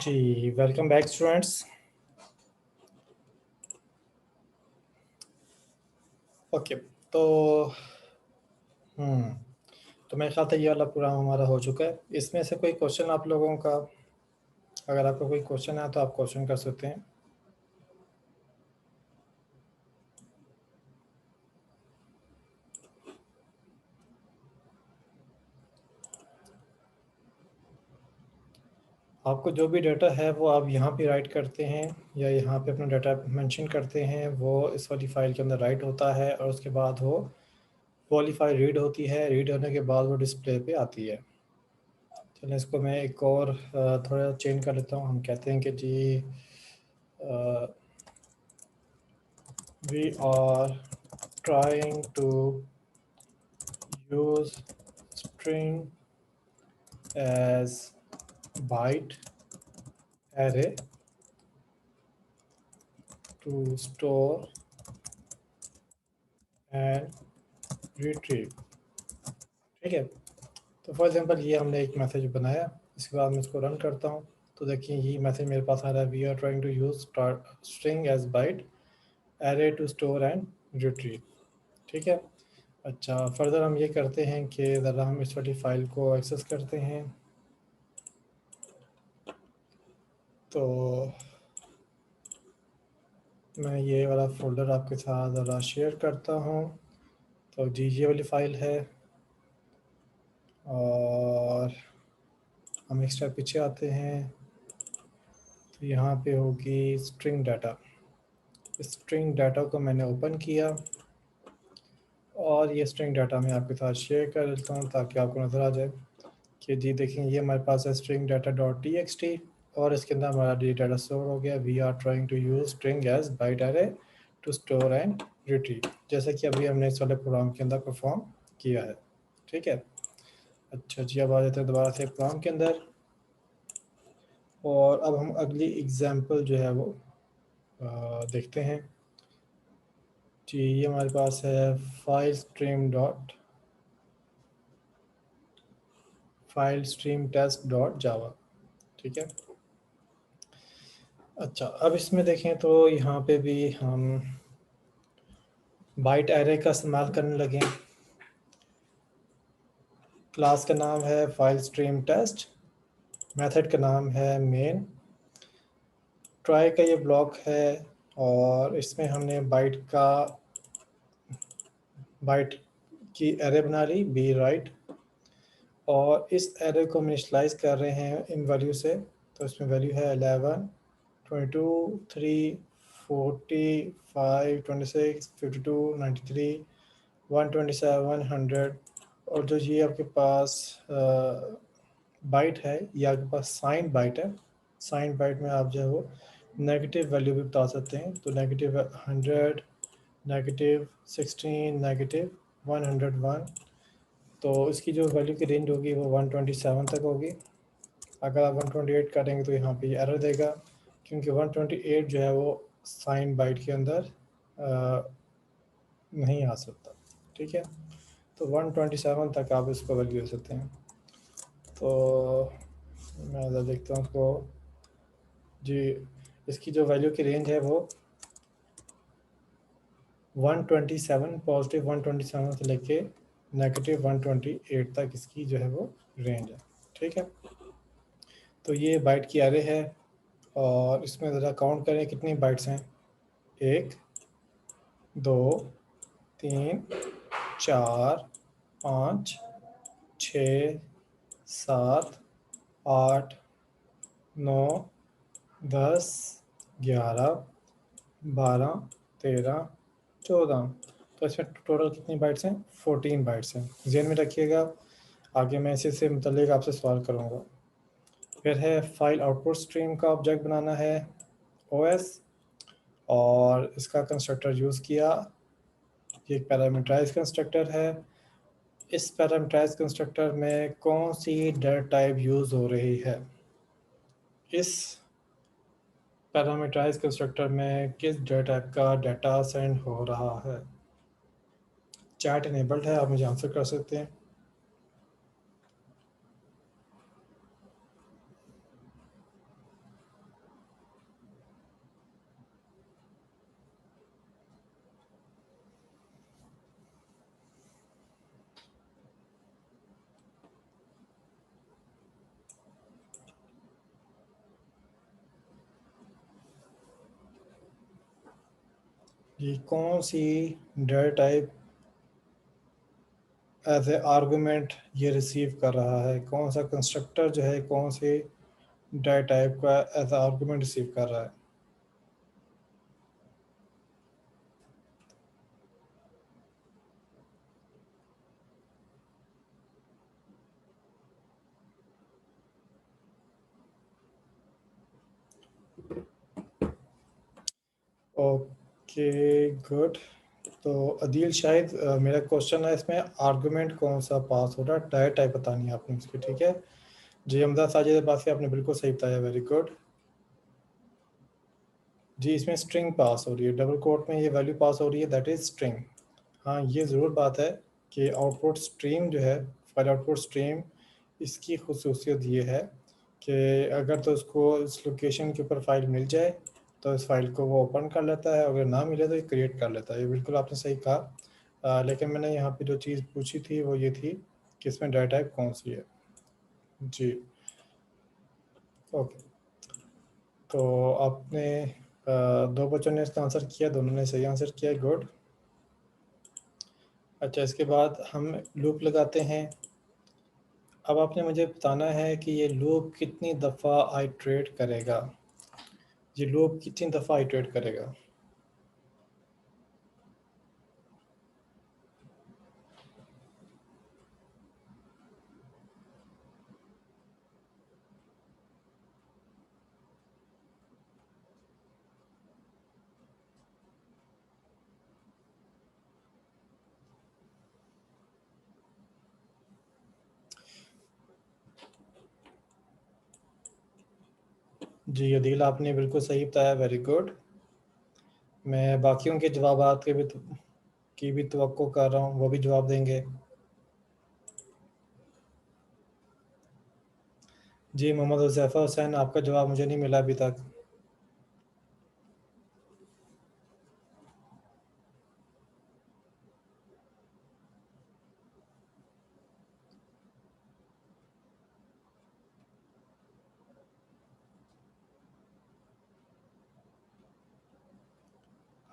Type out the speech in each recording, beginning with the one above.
जी, welcome back students. Okay, तो हम्म तो मेरे ख्याल से ये वाला प्रोग्राम हमारा हो चुका है। इसमें से कोई क्वेश्चन आप लोगों का, अगर आपका कोई क्वेश्चन है तो आप क्वेश्चन कर सकते हैं। आपको जो भी डाटा है वो आप यहाँ पे राइट करते हैं या यहाँ पे अपना डाटा मेंशन करते हैं, वो इस वाली फाइल के अंदर राइट होता है और उसके बाद वो वाली फाइल रीड होती है। रीड होने के बाद वो डिस्प्ले पे आती है। चलिए इसको मैं एक और थोड़ा चेंज कर लेता हूँ। हम कहते हैं कि जी we are trying to use string as byte array to store and retrieve। ठीक है, तो फॉर एग्जांपल ये हमने एक मैसेज बनाया, इसके बाद मैं इसको रन करता हूँ तो देखिए ये मैसेज मेरे पास आ रहा है, we are trying to use string as byte array to store and retrieve. ठीक है, अच्छा फर्दर हम ये करते हैं कि ज़रा हम इस वाली फाइल को एक्सेस करते हैं। तो मैं ये वाला फ़ोल्डर आपके साथ ज़रा शेयर करता हूँ। तो जी ये वाली फ़ाइल है और हम एक स्टेप पीछे आते हैं तो यहाँ पे होगी स्ट्रिंग डाटा। स्ट्रिंग डाटा को मैंने ओपन किया और ये स्ट्रिंग डाटा मैं आपके साथ शेयर कर देता हूँ ताकि आपको नज़र आ जाए कि जी देखें ये हमारे पास है string data dot T X T और इसके अंदर हमारा डी डाटा स्टोर हो गया। We are trying to use string as byte array to store and retrieve, जैसे कि अभी हमने इस वाले प्रोग्राम के अंदर परफॉर्म किया है। ठीक है, अच्छा जी अब आ जाते हैं दोबारा से प्रोग्राम के अंदर और अब हम अगली एग्जांपल जो है वो देखते हैं। जी ये हमारे पास है file stream test dot Java. ठीक है, अच्छा अब इसमें देखें तो यहाँ पे भी हम बाइट एरे का इस्तेमाल करने लगे। क्लास का नाम है फाइल स्ट्रीम टेस्ट, मेथड का नाम है मेन, ट्राई का ये ब्लॉक है और इसमें हमने बाइट की एरे बना ली बी राइट और इस एरे को हम इनिशलाइज कर रहे हैं इन वैल्यू से। तो इसमें वैल्यू है 11, 22, 3, 40, 5, 26, 52, 93, 127, 100 और जो ये आपके पास बाइट है ये आपके पास साइन बाइट है। साइन बाइट में आप जो है वो नेगेटिव वैल्यू भी बता सकते हैं। तो -100, -16, -101। तो इसकी जो वैल्यू की रेंज होगी वो 127 तक होगी। अगर आप 128 करेंगे तो यहाँ पे एरर देगा क्योंकि 128 जो है वो साइन बाइट के अंदर नहीं आ सकता। ठीक है, तो 127 तक आप इसको वैल्यू दे सकते हैं। तो मैं ज़रा देखता हूँ उसको जी, इसकी जो वैल्यू की रेंज है वो 127 पॉजिटिव 127 से लेके -128 तक इसकी जो है वो रेंज है। ठीक है, तो ये बाइट की एरे है और इसमें ज़रा काउंट करें कितनी बाइट्स हैं। 1, 2, 3, 4, 5, 6, 7, 8, 9, 10, 11, 12, 13, 14। तो इसमें टोटल कितनी बाइट्स हैं? 14 बाइट्स हैं। ज़हन में रखिएगा, आगे मैं इसी से मुतल्लिक आपसे सवाल करूँगा। फिर है फाइल आउटपुट स्ट्रीम का ऑब्जेक्ट बनाना है OS और इसका कंस्ट्रक्टर यूज़ किया। ये एक पैरामीटराइज कंस्ट्रक्टर है। इस पैरामीटराइज कंस्ट्रक्टर में कौन सी डाटा टाइप यूज़ हो रही है? इस पैरामीटराइज कंस्ट्रक्टर में किस डाटा टाइप का डाटा सेंड हो रहा है? चैट इनेबल्ड है, आप मुझे आंसर कर सकते हैं। ये कौन सी data type as a argument ये रिसीव कर रहा है, कौन सा कंस्ट्रक्टर जो है कौन से डाटा टाइप का एज ए आर्गुमेंट रिसीव कर रहा है। Okay good. तो अदील शायद मेरा क्वेश्चन है इसमें आर्गुमेंट कौन सा पास हो रहा है, डाटा टाइप बतानी है आपने उसकी, ठीक है। जी हमदा साजिद अब्बासी आपने बिल्कुल सही बताया, वेरी गुड। जी इसमें स्ट्रिंग पास हो रही है, डबल कोट में ये वैल्यू पास हो रही है, दैट इज स्ट्रिंग। हाँ ये ज़रूर बात है कि आउटपुट स्ट्रीम जो है, फाइल आउटपुट स्ट्रीम, इसकी खसूसियत ये है कि अगर तो उसको इस लोकेशन के ऊपर फाइल मिल जाए तो इस फाइल को वो ओपन कर लेता है, अगर ना मिले तो ये क्रिएट कर लेता है। ये बिल्कुल आपने सही कहा। लेकिन मैंने यहाँ पे जो चीज़ पूछी थी वो ये थी कि इसमें डाटा टाइप कौन सी है। जी ओके। तो आपने दो बच्चों ने इसका आंसर किया, दोनों ने सही आंसर किया, गुड। अच्छा इसके बाद हम लूप लगाते हैं। अब आपने मुझे बताना है कि ये लूप कितनी दफ़ा आइट्रेट करेगा, ये लूप कितनी दफ़ा आइट्रेट करेगा। जी अदील आपने बिल्कुल सही बताया, वेरी गुड। मैं बाकियों के जवाबात के भी की भी तवक्को कर रहा हूँ, वो भी जवाब देंगे। जी मोहम्मद हुज़ैफ़ा हुसैन आपका जवाब मुझे नहीं मिला अभी तक।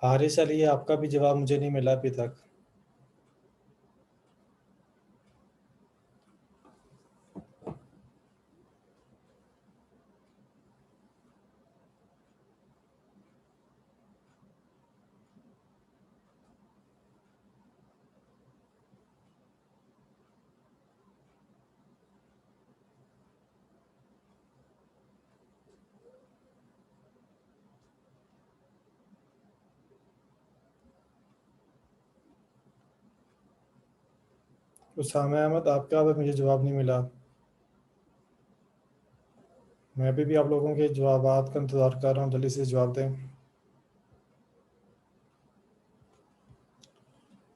हारिस अली आपका भी जवाब मुझे नहीं मिला अभी तक। उसामा अहमद आपका भी मुझे जवाब नहीं मिला। मैं भी आप लोगों के जवाबात का इंतज़ार कर रहा हूँ, जल्दी से जवाब दें।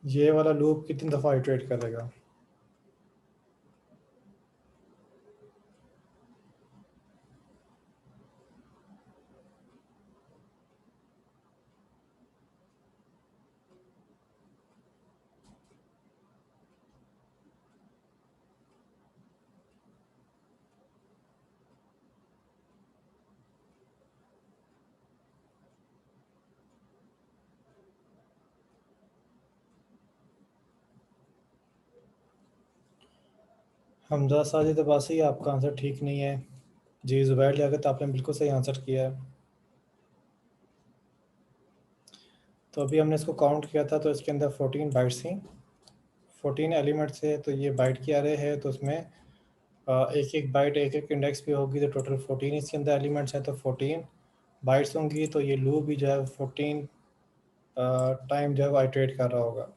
ये वाला लूप कितनी दफ़ा आइट्रेट करेगा। हमजा साजिद अब्बासी आपका आंसर ठीक नहीं है। जी ज़ुबैर लियाकत आपने बिल्कुल सही आंसर किया है। तो अभी हमने इसको काउंट किया था तो इसके अंदर 14 बाइट्स थी, 14 एलिमेंट्स थे, तो ये बाइट की अरे है, तो उसमें एक एक बाइट एक एक इंडेक्स पे होगी, तो टोटल 14 इसके अंदर एलिमेंट्स हैं, तो 14 बाइट्स होंगी। तो ये लूप भी जो है 14 टाइम जो है आइट्रेट कर रहा होगा,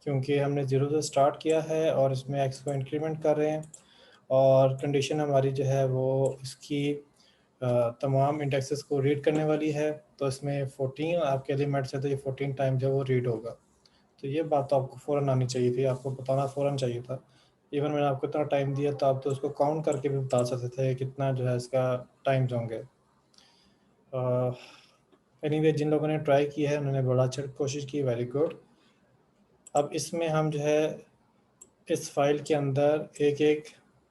क्योंकि हमने ज़ीरो से स्टार्ट किया है और इसमें एक्स को इंक्रीमेंट कर रहे हैं, और कंडीशन हमारी जो है वो इसकी तमाम इंडेक्सेस को रीड करने वाली है। तो इसमें 14 आपके एलिमेंट्स है, तो ये 14 टाइम जो है वो रीड होगा। तो ये बात तो आपको फ़ौरन आनी चाहिए थी, आपको बताना फ़ौरन चाहिए था। इवन मैंने आपको इतना टाइम दिया तो आप तो उसको काउंट करके भी बता सकते थे कितना जो है इसका टाइम्स होंगे। एनीवे जिन लोगों ने ट्राई की है उन्होंने बड़ा अच्छा कोशिश की, वेरी गुड। अब इसमें हम जो है इस फाइल के अंदर एक एक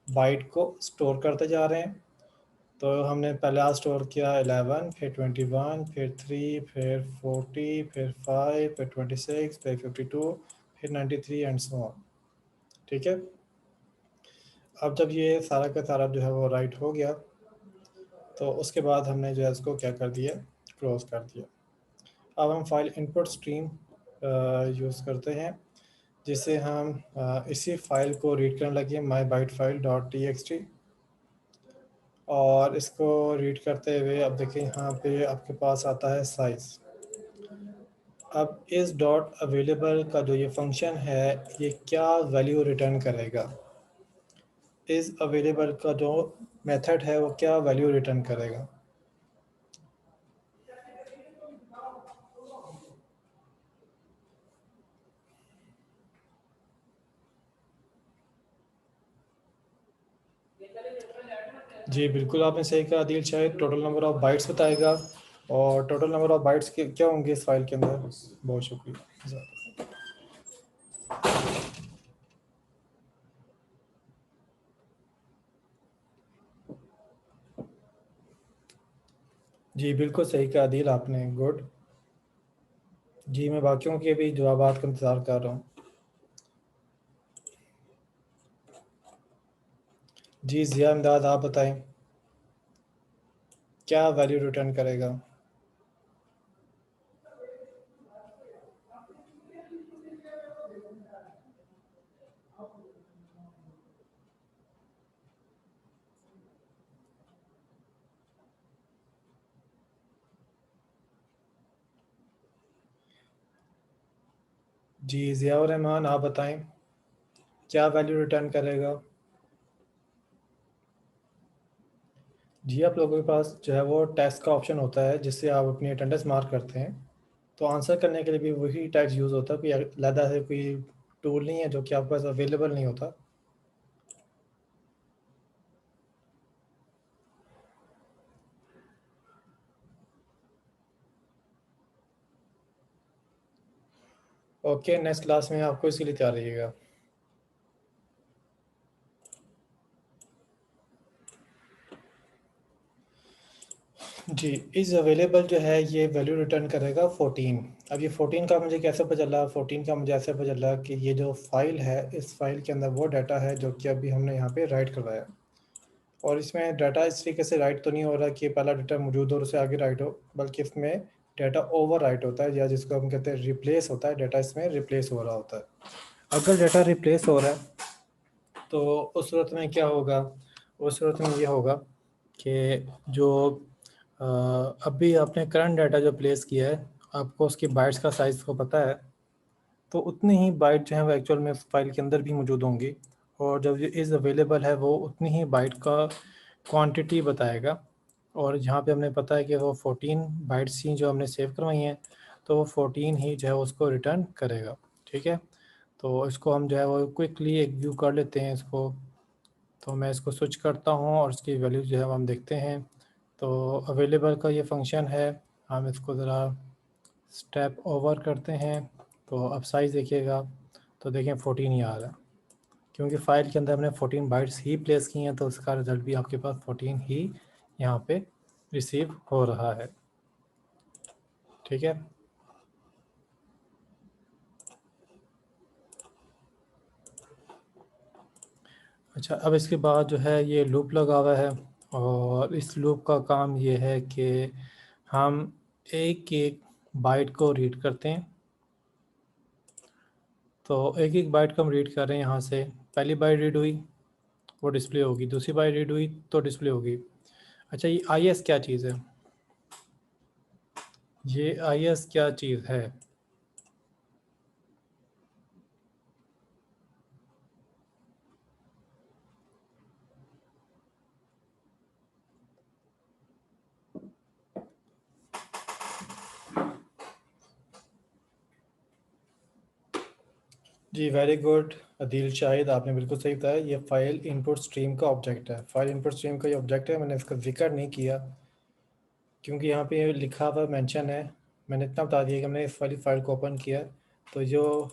बाइट को स्टोर करते जा रहे हैं। तो हमने पहले आज स्टोर किया 11, फिर 21, फिर 3, फिर 40, फिर 5, फिर 26, फिर 52, फिर 93 एंड सो ऑन। ठीक है, अब जब ये सारा का सारा जो है वो राइट हो गया तो उसके बाद हमने जो है इसको क्या कर दिया, क्लोज कर दिया। अब हम फाइल इनपुट स्ट्रीम यूज़ करते हैं जिससे हम इसी फाइल को रीड करने लगे माई बाइट फाइल डॉट txt। और इसको रीड करते हुए अब देखिए यहाँ पे आपके पास आता है साइज़। अब इस डॉट अवेलेबल का जो ये फंक्शन है ये क्या वैल्यू रिटर्न करेगा, इस अवेलेबल का जो मेथड है वो क्या वैल्यू रिटर्न करेगा। जी बिल्कुल आपने सही कहा आदिल, शायद टोटल नंबर ऑफ बाइट्स बताएगा। और टोटल नंबर ऑफ बाइट्स के क्या होंगे इस फाइल के अंदर। बहुत शुक्रिया। जी बिल्कुल सही कहा आदिल आपने, गुड। जी मैं बाकियों के भी जवाबात का इंतज़ार कर रहा हूँ। जी ज़िया इमदाद आप बताएं क्या वैल्यू रिटर्न करेगा। जी ज़ियाउर रहमान आप बताएं क्या वैल्यू रिटर्न करेगा। जी आप लोगों के पास जो है वो टेक्स्ट का ऑप्शन होता है जिससे आप अपनी अटेंडेंस मार्क करते हैं। तो आंसर करने के लिए भी वही टैक्स यूज़ होता है, कोई अलग से कोई टूल नहीं है जो कि आपके पास अवेलेबल नहीं होता। ओके नेक्स्ट क्लास में आपको इसके लिए तैयार रहिएगा। जी इज़ अवेलेबल जो है ये वैल्यू रिटर्न करेगा 14। अब ये 14 का मुझे कैसे पता चला, 14 का मुझे ऐसे पता चला कि ये जो फाइल है इस फाइल के अंदर वो डाटा है जो कि अभी हमने यहाँ पे राइट करवाया। और इसमें डाटा इस तरीके से राइट तो नहीं हो रहा कि पहला डाटा मौजूद हो और उससे आगे राइट हो, बल्कि इसमें डाटा ओवर राइट होता है या जिसको हम कहते हैं रिप्लेस होता है, डाटा इसमें रिप्लेस हो रहा होता है। अगर डाटा रिप्लेस हो रहा है तो उस सूरत में क्या होगा, उस सूरत में ये होगा कि जो अभी आपने करंट डाटा जो प्लेस किया है आपको उसकी बाइट्स का साइज़ को पता है, तो उतनी ही बाइट जो है वो एक्चुअल में फाइल के अंदर भी मौजूद होंगी। और जब ये इज़ अवेलेबल है वो उतनी ही बाइट का क्वांटिटी बताएगा। और जहाँ पे हमने पता है कि वो 14 बाइट्स ही जो हमने सेव करवाई हैं तो वो 14 ही जो है उसको रिटर्न करेगा। ठीक है, तो इसको हम जो है वो क्विकली एक व्यू कर लेते हैं इसको। तो मैं इसको स्विच करता हूँ और इसकी वैल्यू जो है हम देखते हैं। तो अवेलेबल का ये फंक्शन है, हम इसको ज़रा स्टेप ओवर करते हैं। तो अब साइज़ देखिएगा तो देखें 14 ही आ रहा है, क्योंकि फ़ाइल के अंदर हमने 14 बाइट्स ही प्लेस की हैं तो उसका रिज़ल्ट भी आपके पास 14 ही यहाँ पे रिसीव हो रहा है। ठीक है, अच्छा अब इसके बाद जो है ये लूप लगा हुआ है और इस लूप का काम ये है कि हम एक एक बाइट को रीड करते हैं। तो एक एक बाइट को हम रीड कर रहे हैं, यहाँ से पहली बाइट रीड हुई वो डिस्प्ले होगी, दूसरी बाइट रीड हुई तो डिस्प्ले होगी। अच्छा ये आई एस क्या चीज़ है, ये आई एस क्या चीज़ है। जी वेरी गुड अदील शाहिद, आपने बिल्कुल सही बताया, ये फाइल इनपुट स्ट्रीम का ऑब्जेक्ट है। फाइल इनपुट स्ट्रीम का ये ऑब्जेक्ट है, मैंने इसका जिक्र नहीं किया क्योंकि यहाँ पे लिखा हुआ मेंशन है। मैंने इतना बता दिया कि मैंने इस वाली फाइल को ओपन किया। तो जो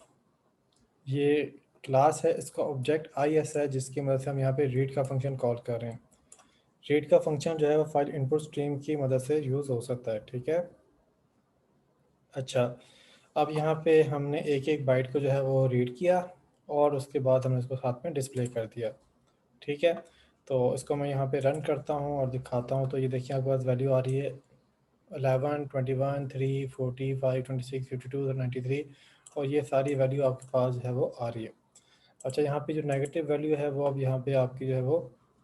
ये क्लास है इसका ऑब्जेक्ट आई एस है जिसकी मदद से हम यहाँ पे रीड का फंक्शन कॉल कर रहे हैं। रीड का फंक्शन जो है वो फाइल इनपुट स्ट्रीम की मदद से यूज़ हो सकता है, ठीक है। अच्छा, अब यहाँ पे हमने एक एक बाइट को जो है वो रीड किया और उसके बाद हमने इसको साथ में डिस्प्ले कर दिया, ठीक है। तो इसको मैं यहाँ पे रन करता हूँ और दिखाता हूँ। तो ये देखिए आपके पास वैल्यू आ रही है 11, 21, 3, 45, 26, 52, 93 और ये सारी वैल्यू आपके पास जो है वो आ रही है। अच्छा, यहाँ पे जो नेगेटिव वैल्यू है वो अब यहाँ पे आपकी जो है वो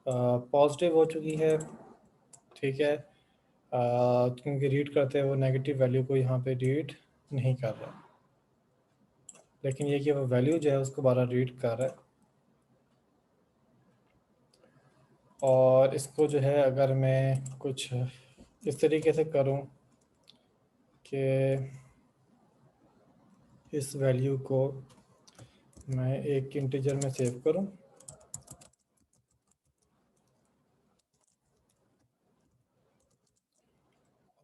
पॉजिटिव हो चुकी है, ठीक है। क्योंकि रीड करते हैं वो नेगेटिव वैल्यू को यहाँ पे रीड नहीं कर रहा, लेकिन ये कि वो वैल्यू जो है उसको बारह रीड कर रहा है। और इसको जो है अगर मैं कुछ इस तरीके से करूं कि इस वैल्यू को मैं एक इंटीजर में सेव करूं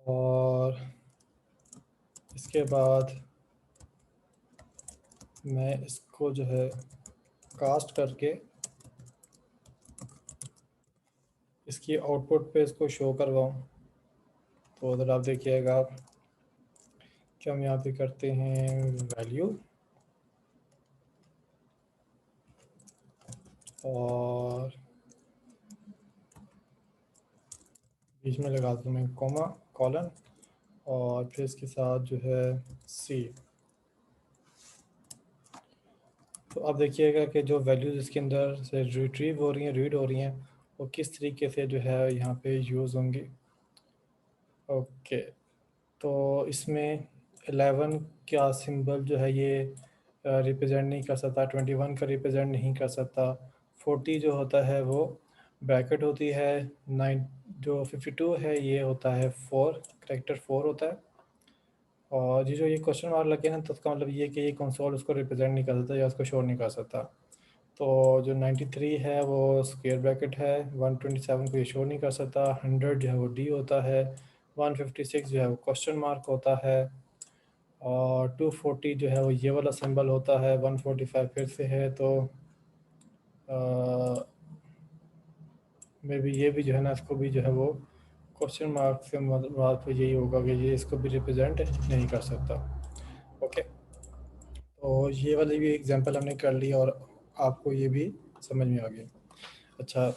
और इसके बाद मैं इसको जो है कास्ट करके इसकी आउटपुट पे इसको शो करवाऊं। तो उधर आप देखिएगा कि हम यहाँ पे करते हैं वैल्यू और बीच में लगा दूँ मैं कॉमा कॉलन और फिर इसके साथ जो है सी। तो अब देखिएगा कि जो वैल्यूज़ इसके अंदर से रिट्रीव हो रही हैं, रीड हो रही हैं, वो किस तरीके से जो है यहाँ पे यूज़ होंगी। ओके, तो इसमें 11 का सिंबल जो है ये रिप्रेजेंट नहीं कर सकता, 21 का रिप्रेजेंट नहीं कर सकता, 40 जो होता है वो ब्रैकेट होती है, 9 जो 52 है ये होता है 4 करेक्टर 4 होता है। और ये जो ये क्वेश्चन मार्क लगे ना तो उसका मतलब ये कि ये कंसोल उसको रिप्रेजेंट नहीं कर सकता या उसको शो नहीं कर सकता। तो जो 93 है वो स्क्वायर ब्रैकेट है, 127 को ये शो नहीं कर सकता, 100 जो है वो डी होता है, 156 जो है वो क्वेश्चन मार्क होता है और 240 जो है वो ये वाला सिंबल होता है, 145 फिर से है। तो मे बी ये भी जो है ना इसको भी जो है वो क्वेश्चन मार्क से मतलब तो यही होगा कि ये इसको भी रिप्रेजेंट नहीं कर सकता। ओके, तो ये वाली भी एग्जांपल हमने कर ली और आपको ये भी समझ में आ गया। अच्छा,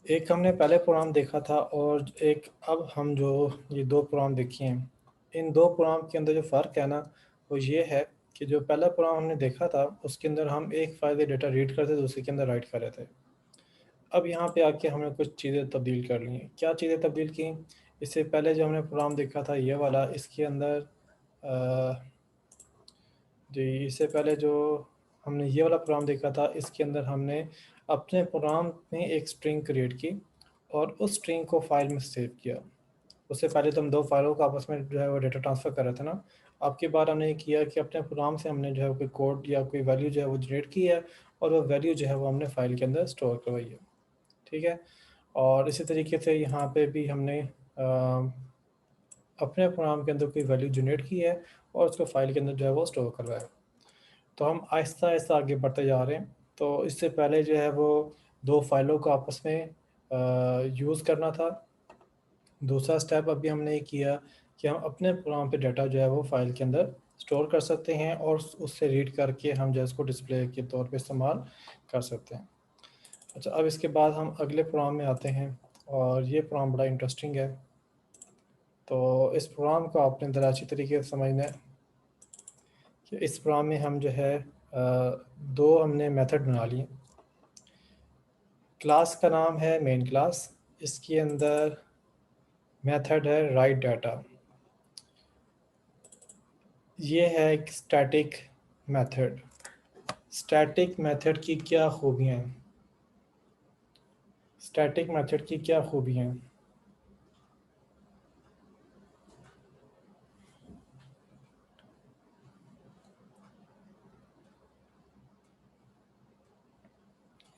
एक हमने पहले प्रोग्राम देखा था और एक अब हम जो ये दो प्रोग्राम देखे हैं, इन दो प्रोग्राम के अंदर जो फ़र्क है ना वो ये है कि जो पहला प्रोग्राम हमने देखा था उसके अंदर हम एक फाइल से डेटा रीड करते थे, दूसरे के अंदर राइट कर रहे थे। अब यहाँ पे आके हमने कुछ चीज़ें तब्दील कर ली हैं। क्या चीज़ें तब्दील की? इससे पहले जो हमने प्रोग्राम देखा था ये वाला, इसके अंदर जी इससे पहले जो हमने ये वाला प्रोग्राम देखा था इसके अंदर हमने अपने प्रोग्राम में एक स्ट्रिंग क्रिएट की और उस स्ट्रिंग को फाइल में सेव किया। उससे पहले तो हम दो फाइलों को आपस में जो है वो डेटा ट्रांसफ़र कर रहे थे ना। अब की बार हमने ये किया कि अपने प्रोग्राम से हमने जो है कोई कोड या कोई वैल्यू जो है वो जनरेट की है और वो वैल्यू जो है वो हमने फाइल के अंदर स्टोर करवाई है, ठीक है। और इसी तरीके से यहाँ पे भी हमने अपने प्रोग्राम के अंदर कोई वैल्यू जनरेट की है और उसको फाइल के अंदर जो है वो स्टोर करवाया। तो हम आहिस्ता आहिस्ता आगे बढ़ते जा रहे हैं। तो इससे पहले जो है वो दो फाइलों को आपस में यूज़ करना था। दूसरा स्टेप अभी हमने ये किया कि हम अपने प्रोग्राम पे डाटा जो है वो फाइल के अंदर स्टोर कर सकते हैं और उससे रीड करके हम जो है इसको डिस्प्ले के तौर पे इस्तेमाल कर सकते हैं। अच्छा, अब इसके बाद हम अगले प्रोग्राम में आते हैं और ये प्रोग्राम बड़ा इंटरेस्टिंग है। तो इस प्रोग्राम को आपने ज़रा अच्छी तरीके से समझना है कि इस प्रोग्राम में हम जो है दो हमने मेथड बना लिए। क्लास का नाम है मेन क्लास, इसके अंदर मेथड है राइट डाटा। ये है एक स्टैटिक मेथड। स्टैटिक मेथड की क्या खूबियाँ हैं? स्टैटिक मेथड की क्या खूबियाँ हैं?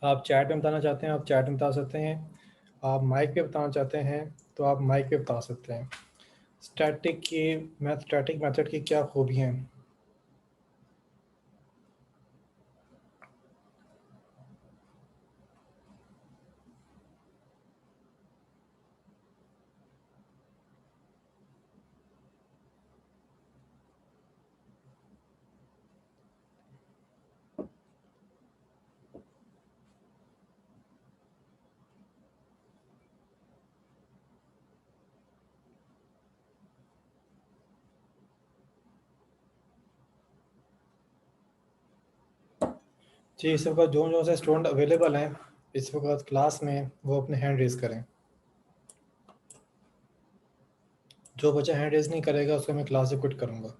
आप चैट में बताना चाहते हैं, आप चैट में बता सकते हैं। आप माइक पे बताना चाहते हैं तो आप माइक पे बता सकते हैं। स्टैटिक मेथड की क्या खूबियाँ हैं? जी इस वक्त जो से स्टूडेंट अवेलेबल हैं इस वक्त क्लास में वो अपने हैंड रेज़ करें। जो बच्चा हैंड रेज़ नहीं करेगा उसको मैं क्लास से क्विट करूँगा।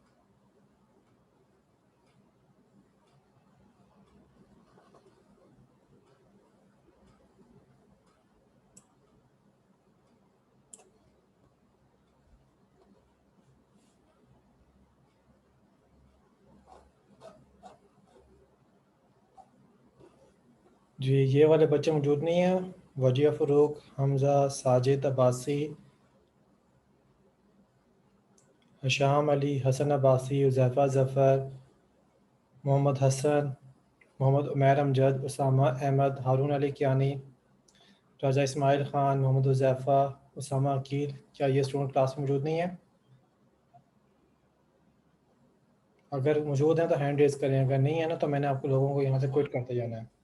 जी ये वाले बच्चे मौजूद नहीं हैं। वजिया फ़रूक, हमज़ा, साजिद अब्बासी, हशाम अली, हसन अब्बासी, हुज़ैफ़ा ज़फ़र, मोहम्मद हसन, मोहम्मद उमैर अमजद, उसामा अहमद, हारून अली कियानी, राजा इस्माइल ख़ान, मोहम्मद हुज़ैफ़ा, उसामा अकील। क्या ये स्टूडेंट क्लास में मौजूद नहीं है? अगर मौजूद हैं तो हैंड रेज़ करें, अगर नहीं है ना तो मैंने आपको लोगों को यहाँ से क्विट करते जाना है।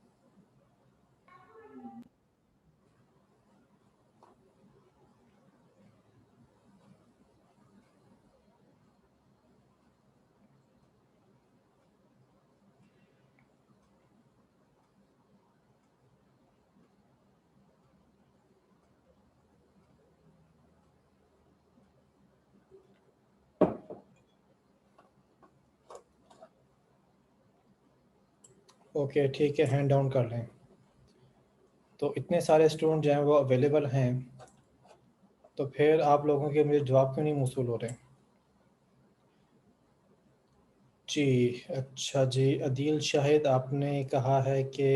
ओके ठीक है, हैंड डाउन कर लें। तो इतने सारे स्टूडेंट जो हैं वो अवेलेबल हैं, तो फिर आप लोगों के मुझे जवाब क्यों नहीं मौसूल हो रहे? जी अच्छा जी, अदील शाहिद आपने कहा है कि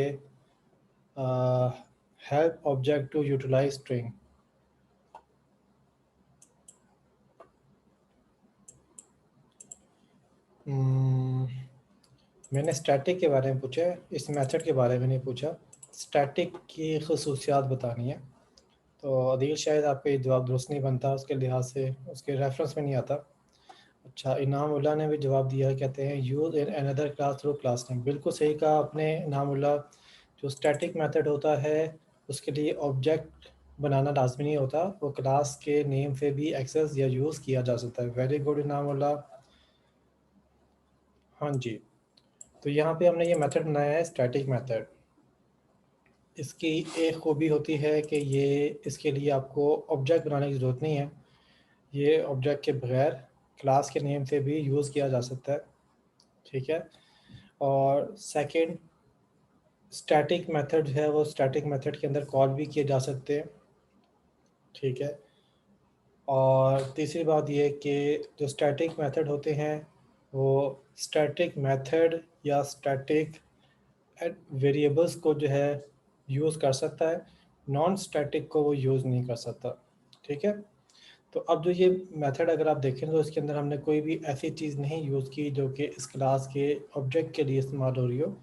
help object to utilise string. मैंने स्टैटिक के बारे में पूछा है, इस मेथड के बारे में नहीं पूछा। स्टैटिक की खसूसियात बतानी है। तो अदील शायद आपका ये जवाब दुरुस्त नहीं बनता, उसके लिहाज से उसके रेफरेंस में नहीं आता। अच्छा इनाम उल्ला ने भी जवाब दिया, कहते हैं use in another class through class name. बिल्कुल सही कहा आपने इनाम उल्ला। जो स्टैटिक मेथड होता है उसके लिए ऑब्जेक्ट बनाना लाजमी नहीं होता, वो क्लास के नेम से भी एक्सेस या यूज़ किया जा सकता है। वेरी गुड इनाम उल्ला। हाँ जी, तो यहाँ पे हमने ये मेथड बनाया है स्टैटिक मेथड। इसकी एक खूबी होती है कि ये इसके लिए आपको ऑब्जेक्ट बनाने की ज़रूरत नहीं है। ये ऑब्जेक्ट के बगैर क्लास के नेम से भी यूज़ किया जा सकता है। ठीक है, और सेकंड स्टैटिक मेथड जो है वो स्टैटिक मेथड के अंदर कॉल भी किए जा सकते हैं। ठीक है, और तीसरी बात ये कि जो स्टैटिक मेथड होते हैं वो स्टैटिक मेथड या स्टैटिक वेरिएबल्स को जो है यूज़ कर सकता है, नॉन स्टैटिक को वो यूज़ नहीं कर सकता। ठीक है, तो अब जो ये मेथड अगर आप देखें तो इसके अंदर हमने कोई भी ऐसी चीज़ नहीं यूज़ की जो कि इस क्लास के ऑब्जेक्ट के लिए इस्तेमाल हो रही हो।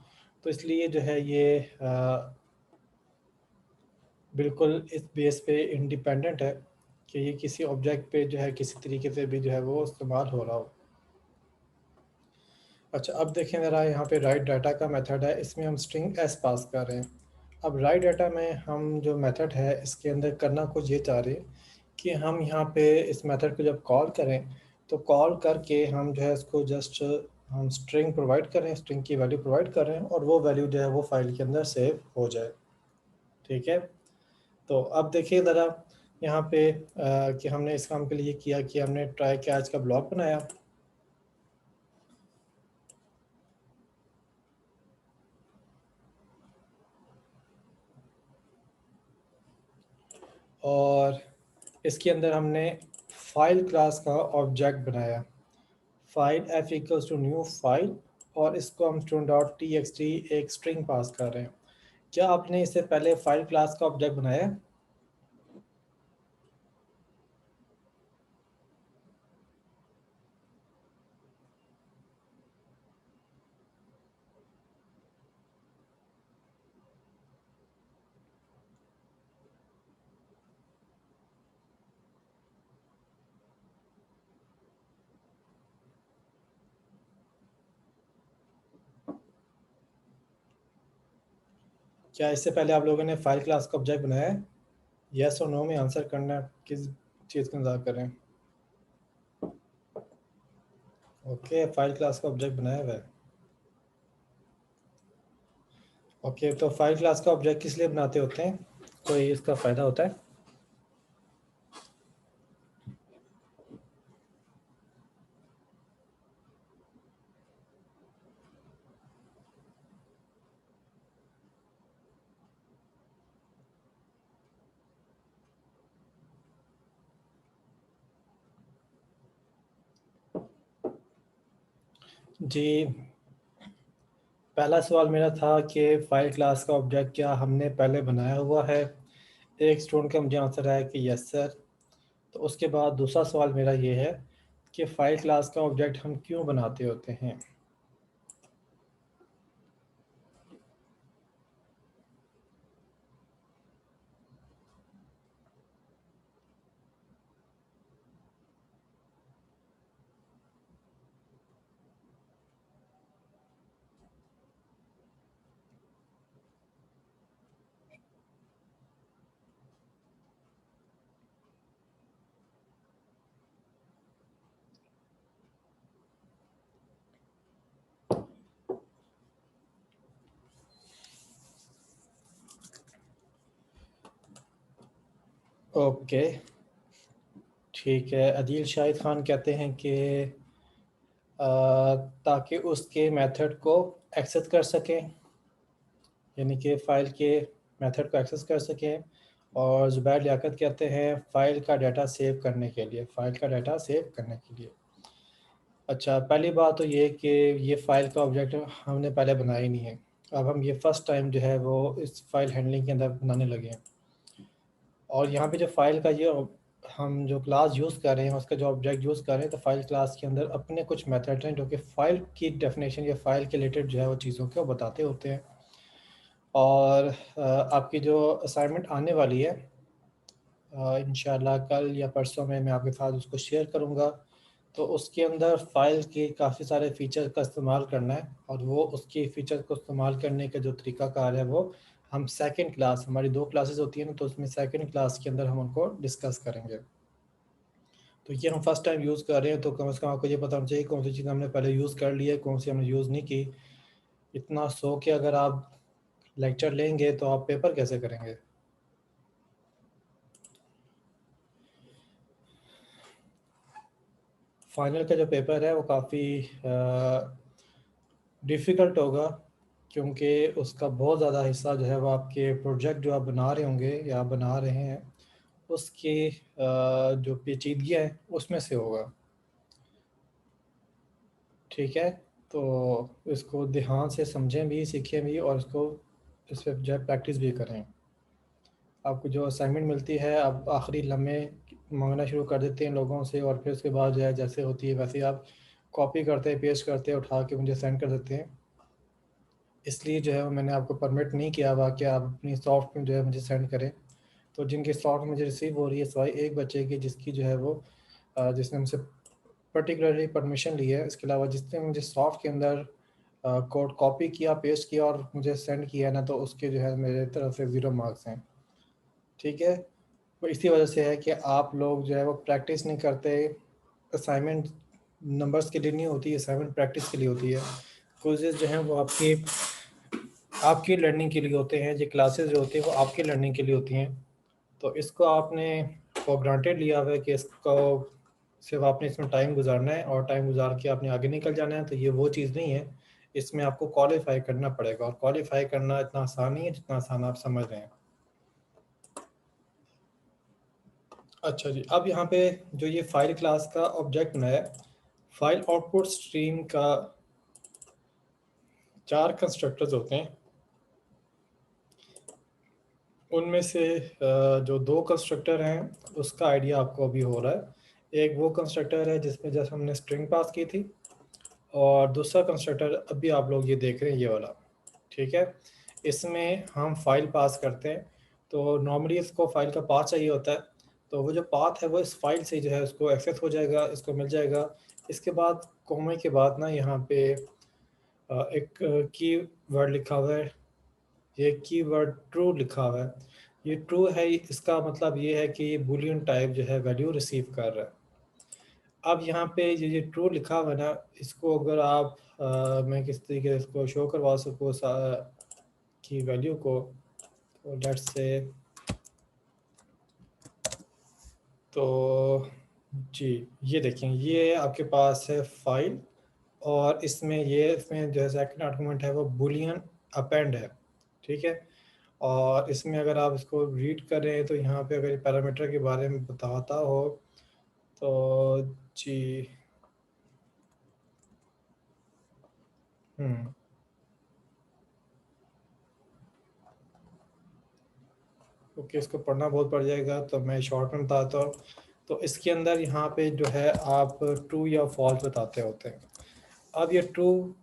तो इसलिए जो है ये बिल्कुल इस बेस पे इंडिपेंडेंट है कि ये किसी ऑब्जेक्ट पे जो है किसी तरीके से भी जो है वो इस्तेमाल हो रहा हो। अच्छा अब देखें ज़रा, यहाँ पे राइट डाटा का मेथड है, इसमें हम स्ट्रिंग एस पास कर रहे हैं। अब राइट डाटा में हम जो मेथड है इसके अंदर करना कुछ ये चाह रहे हैं कि हम यहाँ पे इस मेथड को जब कॉल करें तो कॉल करके हम जो है इसको जस्ट हम स्ट्रिंग प्रोवाइड करें, स्ट्रिंग की वैल्यू प्रोवाइड करें और वो वैल्यू जो है वो फाइल के अंदर सेव हो जाए। ठीक है, तो अब देखिए ज़रा यहाँ पे कि हमने इस काम के लिए किया कि हमने ट्राई कैच का ब्लॉक बनाया और इसके अंदर हमने फाइल क्लास का ऑब्जेक्ट बनाया। File F equals to new file और इसको हम student dot T X T एक स्ट्रिंग पास कर रहे हैं। क्या आपने इससे पहले फाइल क्लास का ऑब्जेक्ट बनाया है? क्या इससे पहले आप लोगों ने फाइल क्लास का ऑब्जेक्ट बनाया है? यस और नो में आंसर करना है, किस चीज़ का इंतजार कर रहे हैं? ओके, फाइल क्लास का ऑब्जेक्ट बनाया हुआ है। ओके, तो फाइल क्लास का ऑब्जेक्ट किस लिए बनाते होते हैं, कोई इसका फ़ायदा होता है? जी, पहला सवाल मेरा था कि फाइल क्लास का ऑब्जेक्ट क्या हमने पहले बनाया हुआ है। एक स्टूडेंट का मुझे आंसर है कि यस सर। तो उसके बाद दूसरा सवाल मेरा ये है कि फाइल क्लास का ऑब्जेक्ट हम क्यों बनाते होते हैं। ओके, ठीक है। अदील शाहिद खान कहते हैं कि ताकि उसके मेथड को एक्सेस कर सकें, यानी कि फ़ाइल के मेथड को एक्सेस कर सकें। और ज़ुबैर लियाकत कहते हैं फ़ाइल का डाटा सेव करने के लिए, फ़ाइल का डाटा सेव करने के लिए। अच्छा, पहली बात तो ये कि ये फ़ाइल का ऑब्जेक्ट हमने पहले बनाया ही नहीं है। अब हम ये फ़र्स्ट टाइम जो है वो इस फ़ाइल हैंडलिंग के अंदर बनाने लगे हैं। और यहाँ पे जो फ़ाइल का ये हम जो क्लास यूज़ कर रहे हैं, उसका जो ऑब्जेक्ट यूज़ कर रहे हैं, तो फ़ाइल क्लास के अंदर अपने कुछ मेथड हैं जो कि फ़ाइल की डेफिनेशन या फ़ाइल के रिलेटेड जो है वो चीज़ों को बताते होते हैं। और आपकी जो असाइनमेंट आने वाली है, इंशाल्लाह कल या परसों में मैं आपके साथ उसको शेयर करूँगा। तो उसके अंदर फ़ाइल के काफ़ी सारे फ़ीचर का इस्तेमाल करना है, और वो उसकी फ़ीचर को इस्तेमाल करने का जो तरीक़ाकार है वो हम सेकंड क्लास, हमारी 2 क्लासेस होती हैं ना, तो उसमें सेकंड क्लास के अंदर हम उनको डिस्कस करेंगे। तो ये हम फर्स्ट टाइम यूज़ कर रहे हैं, तो कम से कम आपको ये पता होना चाहिए कौन सी चीज़ हमने पहले यूज़ कर ली है, कौन सी हमने यूज़ नहीं की। इतना सो के अगर आप लेक्चर लेंगे तो आप पेपर कैसे करेंगे? फाइनल का जो पेपर है वो काफ़ी डिफ़िकल्ट होगा, क्योंकि उसका बहुत ज़्यादा हिस्सा जो है वो आपके प्रोजेक्ट जो आप बना रहे होंगे या आप बना रहे हैं, उसकी जो पेचीदगियाँ हैं उसमें से होगा। ठीक है? तो इसको ध्यान से समझें भी, सीखें भी, और इसको इस पे जो है प्रैक्टिस भी करें। आपको जो असाइनमेंट मिलती है, आप आखिरी लम्हे माँगना शुरू कर देते हैं लोगों से, और फिर उसके बाद जो है जैसे होती है वैसे ही आप कॉपी करते, पेस्ट करते, उठा के मुझे सेंड कर देते हैं। इसलिए जो है वो मैंने आपको परमिट नहीं किया हुआ कि आप अपनी सॉफ्ट में जो है मुझे सेंड करें। तो जिनकी सॉफ्ट मुझे रिसीव हो रही है सिवाय एक बच्चे की, जिसकी जो है वो जिसने मुझसे पर्टिकुलरली परमिशन ली है, इसके अलावा जिसने मुझे सॉफ्ट के अंदर कोड कॉपी किया, पेस्ट किया और मुझे सेंड किया ना, तो उसके जो है मेरे तरफ से 0 मार्क्स हैं। ठीक है? तो इसी वजह से है कि आप लोग जो है वो प्रैक्टिस नहीं करते। असाइनमेंट नंबर्स के लिए नहीं होती, असाइनमेंट प्रैक्टिस के लिए होती है। क्विज़ेज़ जो हैं वो आपकी लर्निंग के लिए होते हैं, जो क्लासेस जो होती हैं वो आपकी लर्निंग के लिए होती हैं। तो इसको आपने फॉर ग्रांटेड लिया हुआ है कि इसको सिर्फ आपने इसमें टाइम गुजारना है और टाइम गुजार के आपने आगे निकल जाना है, तो ये वो चीज़ नहीं है। इसमें आपको क्वालिफाई करना पड़ेगा, और क्वालिफाई करना इतना आसान नहीं है जितना आसान आप समझ रहे हैं। अच्छा जी, अब यहाँ पे जो ये फाइल क्लास का ऑब्जेक्ट बनाया है, फाइल आउटपुट स्ट्रीम का 4 कंस्ट्रक्टर्स होते हैं। उनमें से जो 2 कंस्ट्रक्टर हैं उसका आइडिया आपको अभी हो रहा है। एक वो कंस्ट्रक्टर है जिसमें जैसे हमने स्ट्रिंग पास की थी, और दूसरा कंस्ट्रक्टर अभी आप लोग ये देख रहे हैं, ये वाला। ठीक है? इसमें हम फाइल पास करते हैं, तो नॉर्मली इसको फाइल का पाथ चाहिए होता है। तो वो जो पाथ है वो इस फाइल से जो है उसको एक्सेस हो जाएगा, इसको मिल जाएगा। इसके बाद कोमे के बाद ना यहाँ पे एक कीवर्ड लिखा हुआ है, ये कीवर्ड ट्रू लिखा हुआ है। ये ट्रू है, इसका मतलब ये है कि ये बूलियन टाइप जो है वैल्यू रिसीव कर रहा है। अब यहाँ पे ये ट्रू लिखा हुआ है ना, इसको अगर आप मैं किस तरीके से इसको शो करवा सकूँ, की वैल्यू को, तो लेट्स से, तो जी ये देखें, ये आपके पास है फाइल, और इसमें जो है सेकंड आर्गुमेंट है वो बुलियन अपेंड है, ठीक है। और इसमें अगर आप इसको रीड करें तो यहाँ पे अगर पैरामीटर के बारे में बताता हो तो जी, ओके, इसको पढ़ना बहुत पड़ जाएगा तो मैं शॉर्ट में बताता हूँ। तो इसके अंदर यहाँ पे जो है आप ट्रू या फॉल्स बताते होते हैं। अब ये ट्रू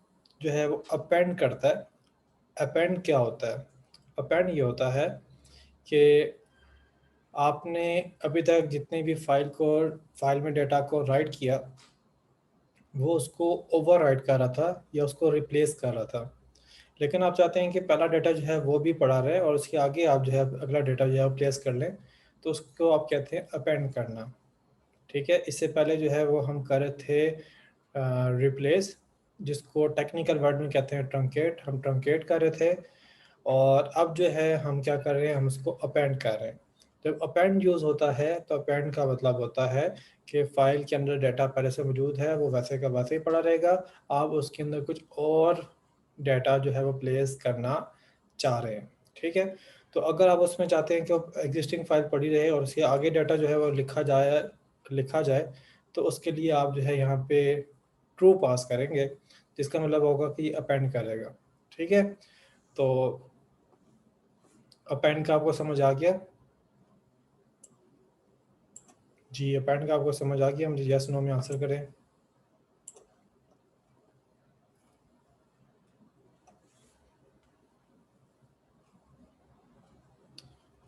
जो है वो अपेंड करता है। अपेंड क्या होता है? अपेंड ये होता है कि आपने अभी तक जितने भी फाइल में डेटा को राइट किया, वो उसको ओवर राइट कर रहा था या उसको रिप्लेस कर रहा था। लेकिन आप चाहते हैं कि पहला डेटा जो है वो भी पड़ा रहे और उसके आगे आप जो है अगला डेटा जो है प्लेस कर लें, तो उसको आप कहते हैं अपेंड करना, ठीक है। इससे पहले जो है वो हम कर रहे थे रिप्लेस, जिसको टेक्निकल वर्ड में कहते हैं ट्रंकेट, हम ट्रंकेट कर रहे थे। और अब जो है हम क्या कर रहे हैं, हम उसको अपेंड कर रहे हैं। जब अपेंड यूज़ होता है तो अपेंड का मतलब होता है कि फाइल के अंदर डाटा पहले से मौजूद है, वो वैसे का वैसे ही पड़ा रहेगा, आप उसके अंदर कुछ और डाटा जो है वो प्लेस करना चाह रहे हैं, ठीक है। तो अगर आप उसमें चाहते हैं कि वो एग्जिस्टिंग फाइल पड़ी रहे और उसके आगे डाटा जो है वो लिखा जाए, तो उसके लिए आप जो है यहाँ पे ट्रू पास करेंगे, जिसका मतलब होगा कि अपेंड करेगा, ठीक है। तो अपेंड का आपको समझ आ गया? जी, अपेंड का आपको समझ आ गया? मुझे यस नो में आंसर करें।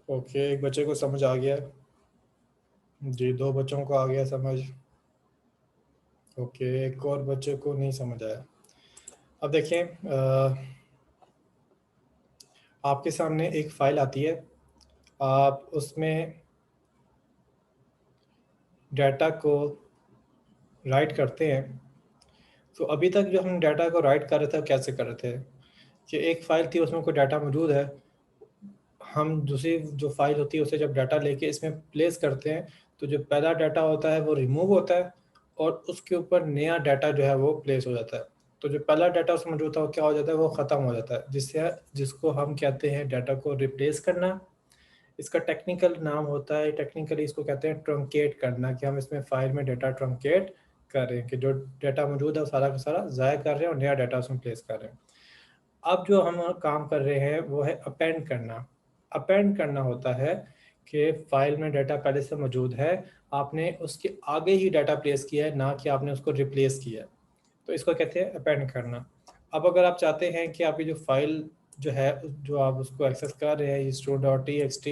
ओके, एक बच्चे को समझ आ गया। जी, 2 बच्चों को आ गया समझ। ओके, एक और बच्चे को नहीं समझ आया। अब देखिए, आपके सामने एक फाइल आती है, आप उसमें डाटा को राइट करते हैं। तो अभी तक जो हम डाटा को राइट कर रहे थे, वो कैसे कर रहे थे कि एक फाइल थी, उसमें कोई डाटा मौजूद है, हम दूसरी जो फाइल होती है उसे जब डाटा लेके इसमें प्लेस करते हैं, तो जो पहला डाटा होता है वो रिमूव होता है और उसके ऊपर नया डाटा जो है वो प्लेस हो जाता है। तो जो पहला डाटा उसमें मौजूद था वो क्या हो जाता है, वो ख़त्म हो जाता है, जिसको हम कहते हैं डाटा को रिप्लेस करना। इसका टेक्निकल नाम होता है, टेक्निकली इसको कहते हैं ट्रंकेट करना, कि हम इसमें फाइल में डाटा ट्रंकेट कर रहे हैं, कि जो डाटा मौजूद है वो सारा का सारा ज़ाया कर रहे हैं और नया डाटा उसमें प्लेस कर रहे हैं। अब जो हम काम कर रहे हैं वो है अपेंड करना। अपेंड करना होता है कि फाइल में डाटा पहले से मौजूद है, आपने उसके आगे ही डाटा प्लेस किया है, ना कि आपने उसको रिप्लेस किया है। तो इसको कहते हैं अपेंड करना। अब अगर आप चाहते हैं कि आपकी जो फाइल जो है, जो आप उसको एक्सेस कर रहे हैं store.txt,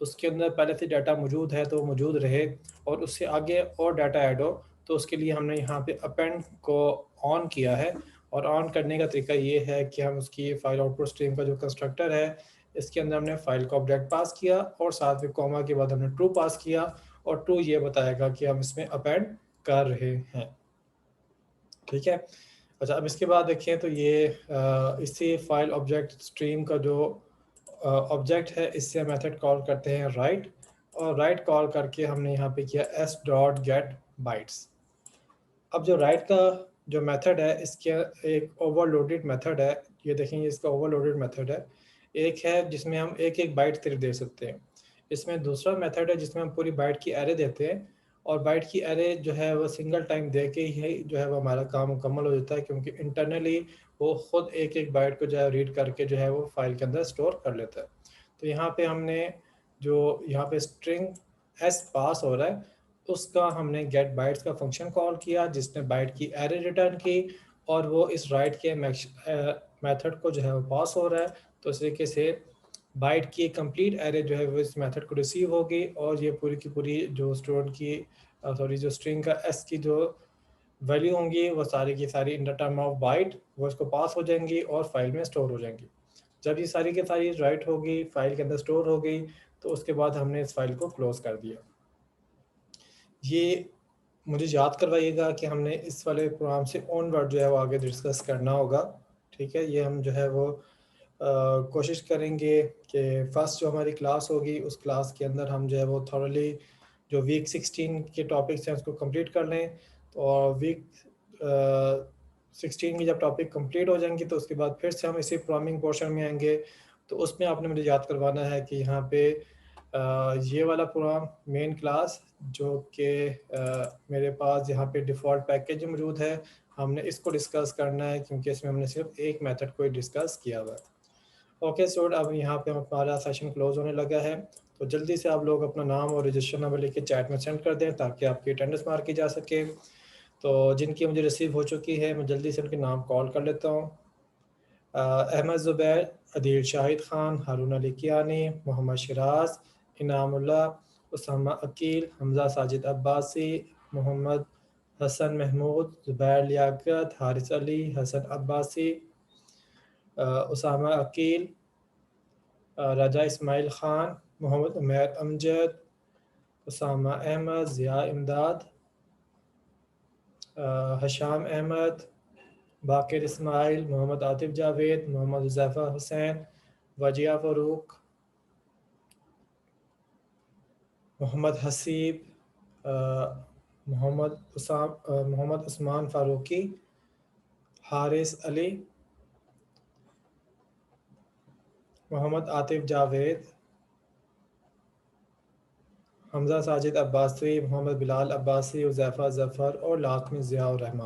उसके अंदर पहले से डाटा मौजूद है तो वो मौजूद रहे और उससे आगे और डाटा ऐड हो, तो उसके लिए हमने यहाँ पे अपेंड को ऑन किया है। और ऑन करने का तरीका ये है कि हम उसकी फाइल आउटपुट स्ट्रीम का जो कंस्ट्रक्टर है, इसके अंदर हमने फाइल का ऑब्जेक्ट पास किया और साथ में कॉमा के बाद हमने ट्रू पास किया, और ट्रू ये बताएगा कि हम इसमें अपेंड कर रहे हैं, ठीक है। अच्छा, अब इसके बाद देखें तो ये इसी फाइल ऑब्जेक्ट स्ट्रीम का जो ऑब्जेक्ट है, इससे मेथड कॉल करते हैं राइट, और राइट कॉल करके हमने यहाँ पे किया s.get bytes। अब जो राइट का जो मेथड है, इसके एक ओवरलोडेड मेथड है, ये देखेंगे इसका ओवरलोडेड मेथड है। एक है जिसमें हम एक एक बाइट सिर्फ दे सकते हैं, इसमें दूसरा मेथड है जिसमें हम पूरी बाइट की एरे देते हैं, और बाइट की एरे जो है वो सिंगल टाइम दे के ही जो है वो हमारा काम मुकम्मल हो जाता है, क्योंकि इंटरनली वो खुद एक एक बाइट को जो है रीड करके जो है वो फाइल के अंदर स्टोर कर लेता है। तो यहाँ पे हमने जो यहाँ पे स्ट्रिंग एस पास हो रहा है, उसका हमने गेट बाइट्स का फंक्शन कॉल किया, जिसने बाइट की एरे रिटर्न की, और वो इस राइट के मेथड को जो है वो पास हो रहा है। तो इस तरीके से बाइट की कंप्लीट एरे जो है वो इस मेथड को रिसीव होगी, और ये पूरी की पूरी जो स्टूडेंट की जो स्ट्रिंग का एस की जो वैल्यू होंगी, वो सारी की सारी in the term of bite वो इसको पास हो जाएंगी और फाइल में स्टोर हो जाएंगी। जब ये सारी की सारी राइट होगी, फाइल के अंदर स्टोर हो गई, तो उसके बाद हमने इस फाइल को क्लोज कर दिया। ये मुझे याद करवाइएगा कि हमने इस वाले प्रोग्राम से ऑनवर्ड जो है वो आगे डिस्कस करना होगा, ठीक है। ये हम जो है वो कोशिश करेंगे कि फ़र्स्ट जो हमारी क्लास होगी उस क्लास के अंदर हम जो है वो थॉरली जो वीक 16 के टॉपिक्स हैं उसको कंप्लीट कर लें। तो और वीक 16 की जब टॉपिक कंप्लीट हो जाएंगी तो उसके बाद फिर से हम इसी प्रोग्रामिंग पोर्शन में आएंगे। तो उसमें आपने मुझे याद करवाना है कि यहाँ पे ये वाला प्रोग्राम मेन क्लास जो कि मेरे पास यहाँ पे डिफ़ॉल्ट पैकेज मौजूद है, हमने इसको डिस्कस करना है क्योंकि इसमें हमने सिर्फ एक मेथड को ही डिस्कस किया हुआ है। ओके स्टूडेंट, अब यहाँ पे हमारा सेशन क्लोज होने लगा है, तो जल्दी से आप लोग अपना नाम और रजिस्टर नंबर लेके चैट में सेंड कर दें ताकि आपकी अटेंडेंस मार्क की जा सके। तो जिनकी मुझे रिसीव हो चुकी है मैं जल्दी से उनके नाम कॉल कर लेता हूँ। अहमद ज़ुबैर, अदील शाहिद ख़ान, हारून अली कियानी, मोहम्मद शिराज, इनामुल्लाह, उसामा अकील, हमज़ा साजिद अब्बासी, मोहम्मद हसन महमूद, ज़ुबैर लियाकत, हारिस अली, हसन अब्बासी, उसामा अकील, राजा इस्माइल ख़ान, मोहम्मद उमैर अमजद, उसामा अहमद, ज़िया इमदाद, हशाम अहमद, बाकिर इस्माइल, मोहम्मद आतिफ जावेद, मोहम्मद हुज़ैफ़ा हुसैन, वजिया फ़ारूक, मोहम्मद हसीब, मोहम्मद उस्मान फ़ारूकी, हारिस अली, मोहम्मद आतिफ जावेद, हमज़ा साजिद अब्बासी, मोहम्मद बिलाल अब्बासी, हुज़ैफ़ा ज़फ़र और लास्ट में ज़िया उर रहमान।